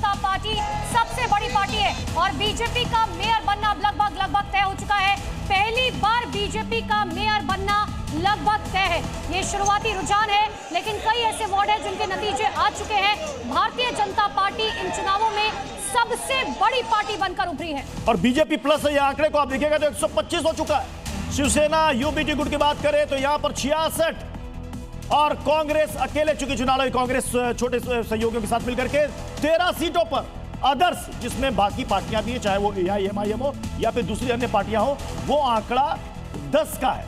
जनता party सबसे बड़ी party है और बीजेपी का मेयर बनना लगभग तय हो चुका है। पहली बार बीजेपी का मेयर बनना लगभग तय है। ये शुरुआती रुझान है, लेकिन कई ऐसे वार्ड हैं जिनके नतीजे आ चुके हैं। भारतीय जनता पार्टी इन चुनावों में सबसे बड़ी पार्टी बनकर उभरी है और बीजेपी प्लस ये आंकड़े को आप देखिएगा तो 125 हो चुका है। शिवसेना यूपीटी गुट की बात करें तो यहां पर 66 और कांग्रेस अकेले, चूंकि चुनाव लड़ी कांग्रेस छोटे सहयोगियों के साथ मिलकर के 13 सीटों पर, अदर्स जिसमें बाकी पार्टियां भी है, चाहे वो एआईएमआईएम हो या फिर दूसरी अन्य पार्टियां हो, वो आंकड़ा 10 का है।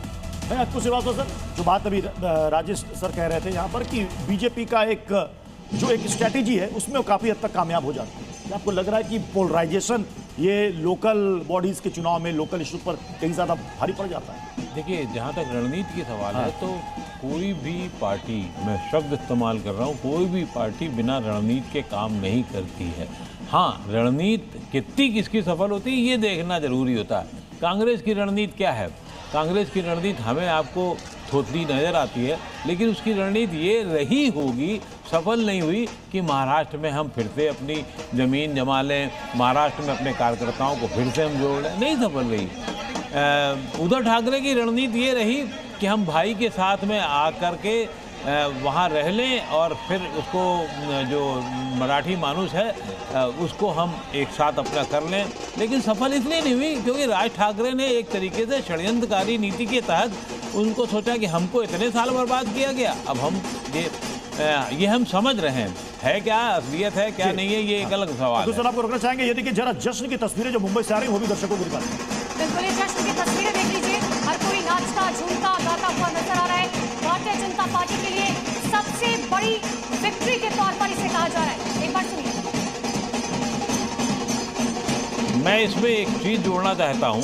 मैं अतुल श्रीवास्तव सर, जो बात अभी राजेश सर कह रहे थे यहां पर कि बीजेपी का एक स्ट्रैटेजी है उसमें वो काफी हद तक कामयाब हो जाती है। आपको लग रहा है कि पोलराइजेशन ये लोकल बॉडीज के चुनाव में लोकल इशू पर कहीं ज्यादा भारी पड़ जाता है? देखिए, जहाँ तक रणनीति की सवाल है तो कोई भी पार्टी, मैं शब्द इस्तेमाल कर रहा हूँ, कोई भी पार्टी बिना रणनीति के काम नहीं करती है। हाँ, रणनीति कितनी किसकी सफल होती है ये देखना जरूरी होता है। कांग्रेस की रणनीति क्या है? कांग्रेस की रणनीति हमें आपको थोथली नज़र आती है, लेकिन उसकी रणनीति ये रही होगी, सफल नहीं हुई कि महाराष्ट्र में हम फिर से अपनी ज़मीन जमा लें, महाराष्ट्र में अपने कार्यकर्ताओं को फिर से हम जोड़ लें, नहीं सफल रही। उद्धव ठाकरे की रणनीति ये रही कि हम भाई के साथ में आकर के वहाँ रह लें और फिर उसको जो मराठी मानुस है उसको हम एक साथ अपना कर लें, लेकिन सफल इसलिए नहीं हुई क्योंकि राज ठाकरे ने एक तरीके से षड्यंत्रकारी नीति के तहत उनको सोचा कि हमको इतने साल बर्बाद किया गया, अब हम ये हम समझ रहे हैं, है क्या असलियत है क्या नहीं है, ये एक अलग सवाल है। सर, आपको रोकना चाहेंगे, ये देखिए जरा जश्न की तस्वीरें जो मुंबई से आ रही है वो भी दर्शकों को दिखाते हैं। बिल्कुल, ये जश्न की तस्वीरें देख लीजिए, हर कोई नाचता झूमता गाता हुआ नजर आ रहा है। भारतीय जनता पार्टी के लिए सबसे बड़ी विक्ट्री के तौर पर इसे कहा जा रहा है। एक बार सुनिए। मैं इसमें एक चीज जोड़ना चाहता हूँ,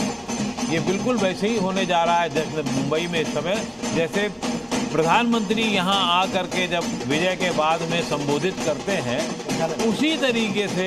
ये बिल्कुल वैसे ही होने जा रहा है जैसे मुंबई में इस समय, जैसे प्रधानमंत्री यहाँ आकर के जब विजय के बाद में संबोधित करते हैं, उसी तरीके से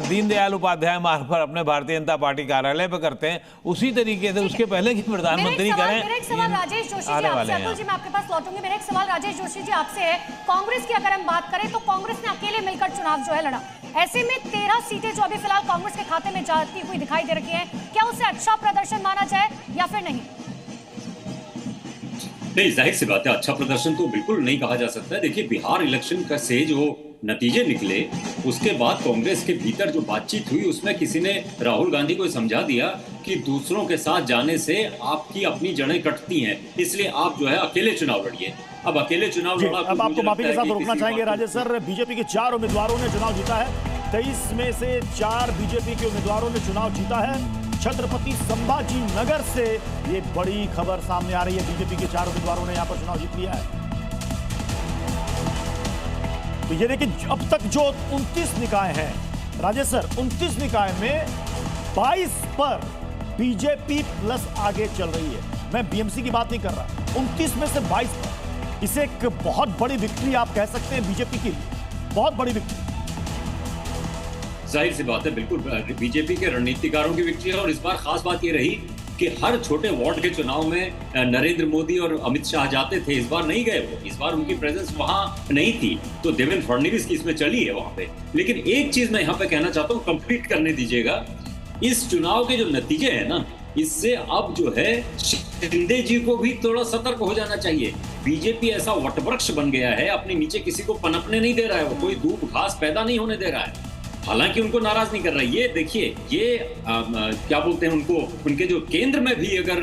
दीनदयाल उपाध्याय मार्ग पर अपने भारतीय जनता पार्टी कार्यालय पर करते हैं, उसी तरीके से उसके पहले कि प्रधानमंत्री करें। मेरा एक सवाल राजेश जोशी जी आपसे, अतुल जी मैं आपके पास लौटूंगी। मेरा एक सवाल राजेश जोशी जी आपसे है, कांग्रेस की अगर हम बात करें तो कांग्रेस ने अकेले मिलकर चुनाव जो है लड़ा, ऐसे में 13 सीटें जो अभी फिलहाल कांग्रेस के खाते में जाती हुई दिखाई दे रही है, क्या उसे अच्छा प्रदर्शन माना जाए या फिर नहीं? नहीं, जाहिर सी बात है, अच्छा प्रदर्शन तो बिल्कुल नहीं कहा जा सकता है। देखिए, बिहार इलेक्शन का से जो नतीजे निकले उसके बाद कांग्रेस के भीतर जो बातचीत हुई उसमें किसी ने राहुल गांधी को समझा दिया कि दूसरों के साथ जाने से आपकी अपनी जड़ें कटती हैं, इसलिए आप जो है अकेले चुनाव लड़िए। अब अकेले चुनाव लड़ा, अब आपको माफी के साथ रोकना चाहेंगे राजेश सर, बीजेपी के 4 उम्मीदवारों ने चुनाव जीता है, 23 में से 4 बीजेपी के उम्मीदवारों ने चुनाव जीता है। छत्रपति संभाजी नगर से ये बड़ी खबर सामने आ रही है, बीजेपी के 4 उम्मीदवारों ने यहां पर चुनाव जीत लिया है। तो ये देखिए, अब तक जो 29 निकाय हैं राजेश सर, 29 निकाय में 22 पर बीजेपी प्लस आगे चल रही है। मैं बीएमसी की बात नहीं कर रहा, 29 में से 22 पर। इसे एक बहुत बड़ी विक्ट्री आप कह सकते हैं बीजेपी की, बहुत बड़ी विक्ट्री। जाहिर सी बात है, बिल्कुल बीजेपी के रणनीतिकारों की विक्ट्री है। और इस बार खास बात ये रही कि हर छोटे वार्ड के चुनाव में नरेंद्र मोदी और अमित शाह जाते थे, इस बार नहीं गए वो, इस बार उनकी प्रेजेंस वहां नहीं थी, तो देवेंद्र फडणवीस की इसमें चली है वहां पे। लेकिन एक चीज मैं यहाँ पे कहना चाहता हूँ, कंप्लीट करने दीजिएगा, इस चुनाव के जो नतीजे हैं ना, इससे अब जो है शिंदे जी को भी थोड़ा सतर्क हो जाना चाहिए। बीजेपी ऐसा वटवृक्ष बन गया है, अपने नीचे किसी को पनपने नहीं दे रहा है, वो कोई धूप घास पैदा नहीं होने दे रहा है। हालांकि उनको नाराज नहीं कर रहा है। ये देखिए, ये क्या बोलते हैं उनको, उनके जो केंद्र में भी अगर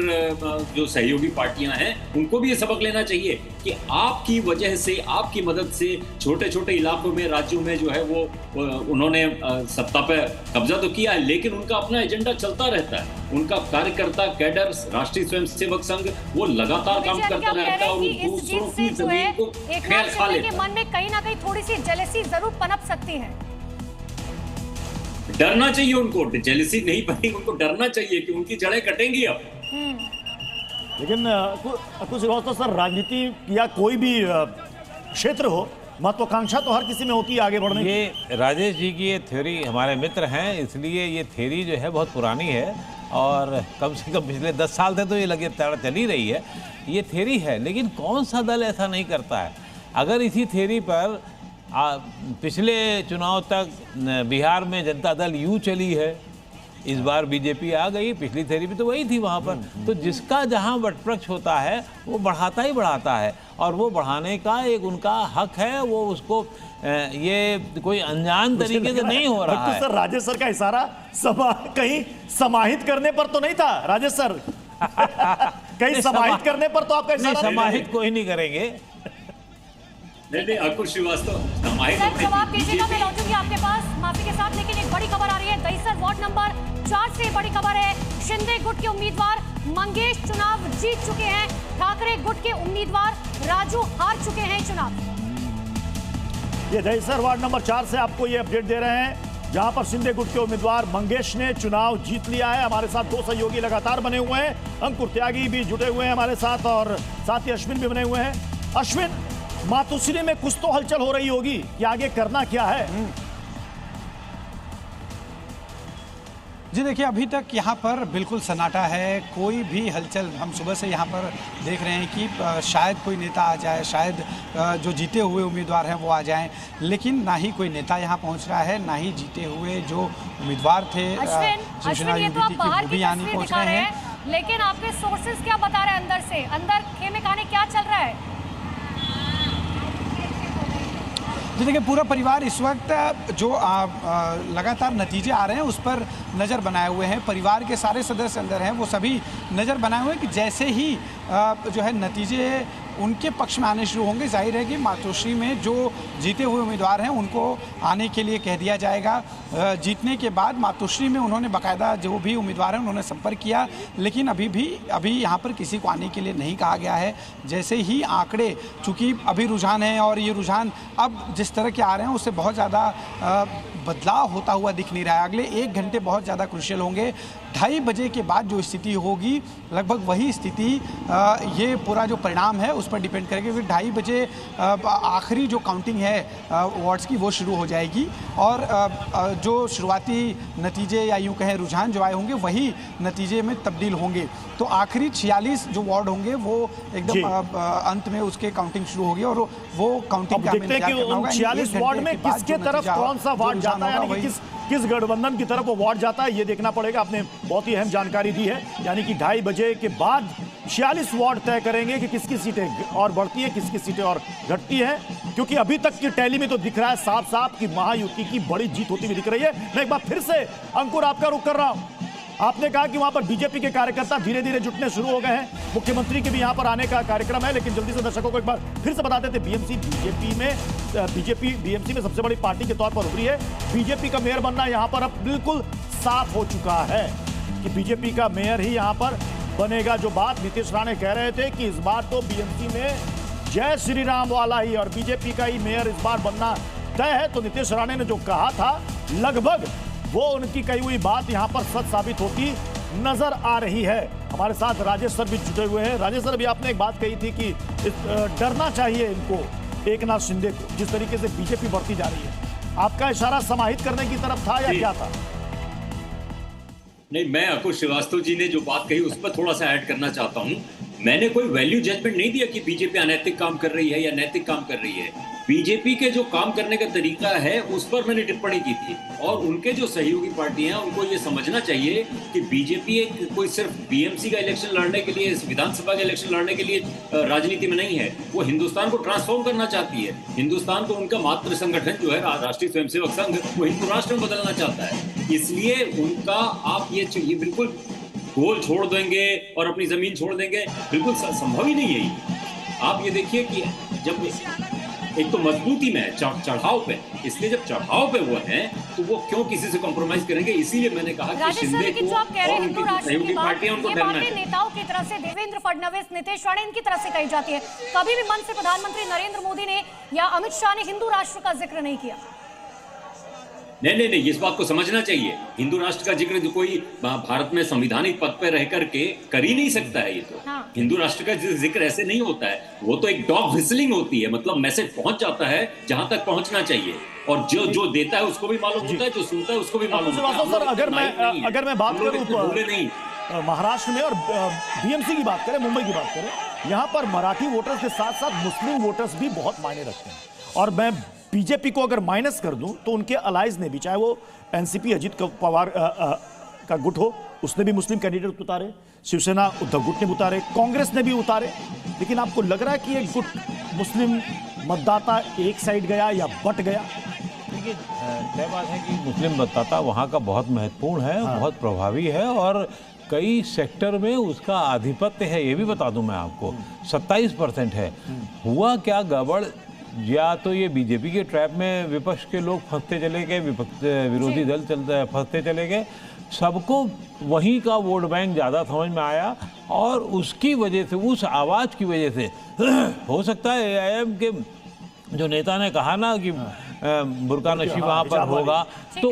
जो सहयोगी पार्टियां हैं उनको भी ये सबक लेना चाहिए कि आपकी वजह से, आपकी मदद से छोटे छोटे इलाकों में, राज्यों में जो है वो उन्होंने सत्ता पे कब्जा तो किया है, लेकिन उनका अपना एजेंडा चलता रहता है। उनका कार्यकर्ता कैडर, राष्ट्रीय स्वयंसेवक संघ, वो लगातार काम करता रहता है और दूसरों की जमीन को खैर खा लेता है। मन में कहीं ना कहीं थोड़ी सी जेलसी जरूर पनप सकती है। डरना चाहिए उनको, जेलसी नहीं बनी, उनको डरना चाहिए कि उनकी जड़ें कटेंगी अब। लेकिन अतुल श्रीवास्तव सर, राजनीति या कोई भी क्षेत्र हो, महत्वाकांक्षा तो हर किसी में होती है आगे बढ़ने की। ये राजेश जी की ये थ्योरी, हमारे मित्र हैं इसलिए ये थ्योरी जो है बहुत पुरानी है और कम से कम पिछले 10 साल से तो ये लगातार चली रही है, ये थ्योरी है। लेकिन कौन सा दल ऐसा नहीं करता है? अगर इसी थ्योरी पर पिछले चुनाव तक बिहार में जनता दल यूं चली है, इस बार बीजेपी आ गई, पिछली थेरी भी तो वही थी वहाँ पर। तो जिसका जहाँ वटपक्ष होता है वो बढ़ाता ही बढ़ाता है, और वो बढ़ाने का एक उनका हक है, वो उसको ये कोई अनजान तरीके से नहीं हो रहा है। सर राजेश सर का इशारा कहीं समाहित करने पर तो नहीं था राजेश सर? कहीं समाहित करने पर तो आपका इशारा समाहित कोई नहीं करेंगे। नहीं, अंकुर श्रीवास्तव जवाब कीजिएगा, मैं लौटूंगी आपके पास माफी के साथ। लेकिन एक बड़ी खबर आ रही है दहिसर वार्ड नंबर 4 से। बड़ी खबर है, शिंदे गुट के उम्मीदवार मंगेश चुनाव जीत चुके हैं, ठाकरे गुट के उम्मीदवार राजू हार चुके हैं चुनाव। ये दहिसर वार्ड नंबर 4 से आपको ये अपडेट दे रहे हैं, जहां पर शिंदे गुट के उम्मीदवार मंगेश ने चुनाव जीत लिया है। हमारे साथ 2 सहयोगी लगातार बने हुए हैं, अंकुर त्यागी भी जुटे हुए हैं हमारे साथ, और साथ ही अश्विन भी बने हुए हैं। अश्विन, मातोश्री में कुछ तो हलचल हो रही होगी कि आगे करना क्या है? जी देखिए, अभी तक यहाँ पर बिल्कुल सन्नाटा है, कोई भी हलचल। हम सुबह से यहाँ पर देख रहे हैं कि शायद कोई नेता आ जाए, शायद जो जीते हुए उम्मीदवार हैं वो आ जाएं, लेकिन ना ही कोई नेता यहाँ पहुँच रहा है, ना ही जीते हुए जो उम्मीदवार थे अश्विन, ये तो आप बाहर की तस्वीर दिखा रहे हैं, लेकिन आपके सोर्सेज क्या बता रहे हैं अंदर से? अंदर खेमे खाने क्या चल रहा है? जी देखिए, पूरा परिवार इस वक्त जो लगातार नतीजे आ रहे हैं उस पर नज़र बनाए हुए हैं। परिवार के सारे सदस्य अंदर हैं, वो सभी नज़र बनाए हुए हैं कि जैसे ही जो है नतीजे उनके पक्ष में आने शुरू होंगे, जाहिर है कि मातोश्री में जो जीते हुए उम्मीदवार हैं उनको आने के लिए कह दिया जाएगा। जीतने के बाद मातोश्री में उन्होंने बाकायदा जो भी उम्मीदवार हैं उन्होंने संपर्क किया, लेकिन अभी यहाँ पर किसी को आने के लिए नहीं कहा गया है। जैसे ही आंकड़े, चूँकि अभी रुझान है और ये रुझान अब जिस तरह के आ रहे हैं उससे बहुत ज़्यादा बदलाव होता हुआ दिख नहीं रहा है। अगले 1 घंटे बहुत ज़्यादा क्रुशियल होंगे। 2:30 बजे के बाद जो स्थिति होगी, लगभग वही स्थिति ये पूरा जो परिणाम है उस पर डिपेंड करेगी। फिर 2:30 बजे आखिरी जो काउंटिंग है वार्ड्स की वो शुरू हो जाएगी, और जो शुरुआती नतीजे या यूँ कहें रुझान जो आए होंगे वही नतीजे में तब्दील होंगे। तो आखिरी 46 जो वार्ड होंगे वो एकदम अंत में उसके काउंटिंग शुरू होगी, और वो काउंटिंग का देखते हैं कि 46 वार्ड में किसके तरफ कौन सा वार्ड जाता है, यानी किस गठबंधन की तरफ वो वार्ड जाता है, ये देखना पड़ेगा। आपने बहुत ही अहम जानकारी दी है, यानी कि 2:30 बजे के बाद 46 वार्ड तय करेंगे कि किसकी सीटें और बढ़ती है, किसकी सीटें और घटती है, क्योंकि अभी तक की टैली में तो दिख रहा है साफ साफ कि महायुति की बड़ी जीत होती हुई दिख रही है। मैं एक बार फिर से अंकुर आपका रुख कर रहा हूं। आपने कहा कि वहां पर बीजेपी के कार्यकर्ता धीरे धीरे जुटने शुरू हो गए हैं, मुख्यमंत्री के भी यहां पर आने का कार्यक्रम है, लेकिन जल्दी से दर्शकों को एक बार फिर से बता देते, बीएमसी में सबसे बड़ी पार्टी के तौर पर उभरी है। बीजेपी का मेयर बनना यहां पर अब बिल्कुल साफ हो चुका है कि बीजेपी का मेयर ही यहां पर बनेगा। जो बात नीतीश राणे कह रहे थे कि इस बार तो बीएमसी में जय श्री राम वाला ही और बीजेपी का ही मेयर इस बार बनना तय है, तो नीतीश राणे ने जो कहा था लगभग वो उनकी कही हुई बात यहां पर सच साबित होती नजर आ रही है। हमारे साथ राजेश सर भी जुटे हुए हैं। राजेश सर, अभी आपने एक बात कही थी कि डरना चाहिए इनको, एकनाथ शिंदे को, जिस तरीके से बीजेपी बढ़ती जा रही है। आपका इशारा समाहित करने की तरफ था या क्या था? नहीं, मैं अंकुर श्रीवास्तव जी ने जो बात कही उस पर थोड़ा सा ऐड करना चाहता हूं। मैंने कोई वैल्यू जजमेंट नहीं दिया कि बीजेपी अनैतिक काम कर रही है या नैतिक काम कर रही है। बीजेपी के जो काम करने का तरीका है उस पर मैंने टिप्पणी की थी, और उनके जो सहयोगी पार्टी हैं उनको ये समझना चाहिए कि बीजेपी एक कोई सिर्फ बीएमसी का इलेक्शन लड़ने के लिए, विधानसभा का इलेक्शन लड़ने के लिए राजनीति में नहीं है। वो हिंदुस्तान को ट्रांसफॉर्म करना चाहती है। हिंदुस्तान को उनका मातृ संगठन जो है राष्ट्रीय स्वयंसेवक संघ, वो हिंदू राष्ट्र में बदलना चाहता है। इसलिए उनका आप ये बिल्कुल गोल छोड़ देंगे और अपनी जमीन छोड़ देंगे, बिल्कुल संभव ही नहीं है। आप ये देखिए कि जब एक तो मजबूती में चढ़ाव पे, इसलिए जब चढ़ाव पे वो हैं तो वो क्यों किसी से कॉम्प्रोमाइज करेंगे। इसीलिए मैंने कहा कि शिंदे को और उनकी सहयोगी पार्टियां उनको डरना है। नेताओं की तरफ से देवेंद्र फडणवीस, नीतीश राणे, इनकी तरफ से कही जाती है, कभी भी मन से प्रधानमंत्री नरेंद्र मोदी ने या अमित शाह ने हिंदू राष्ट्र का जिक्र नहीं किया। नहीं, इस बात को समझना चाहिए। हिंदू राष्ट्र का जिक्र जो कोई भारत में संविधानिक पद पर रह करके कर ही नहीं सकता है। ये तो हिंदू राष्ट्र का जिक्र ऐसे नहीं होता है, वो तो एक डॉग व्हिसलिंग होती है, मतलब मैसेज पहुंच जाता है जहां तक पहुंचना चाहिए, और जो देता है उसको भी मालूम होता है, जो सुनता है उसको भी मालूम होता है। सर, अगर मैं बात करूं महाराष्ट्र में और बीएमसी की बात करें, मुंबई की बात करें, यहाँ पर मराठी वोटर्स के साथ साथ मुस्लिम वोटर्स भी बहुत मायने रखते हैं। और मैं बीजेपी को अगर माइनस कर दूं तो उनके अलाइज ने भी, चाहे वो एनसीपी अजित पवार का गुट हो, उसने भी मुस्लिम कैंडिडेट उतारे, शिवसेना उद्धव गुट ने उतारे, कांग्रेस ने भी उतारे। लेकिन आपको लग रहा है कि एक गुट मुस्लिम मतदाता एक साइड गया या बट गया? देखिए, तय बात है कि मुस्लिम मतदाता वहाँ का बहुत महत्वपूर्ण है, बहुत प्रभावी है और कई सेक्टर में उसका आधिपत्य है। ये भी बता दूं मैं आपको, 27% है। हुआ क्या गड़बड़, या तो ये बीजेपी के ट्रैप में विपक्ष के लोग फंसते चले गए, विरोधी दल फंसते चले गए, सबको वहीं का वोट बैंक ज़्यादा समझ में आया और उसकी वजह से, उस आवाज़ की वजह से हो सकता है एआईएम के जो नेता ने कहा ना कि बुर्का नशी वहाँ पर होगा, तो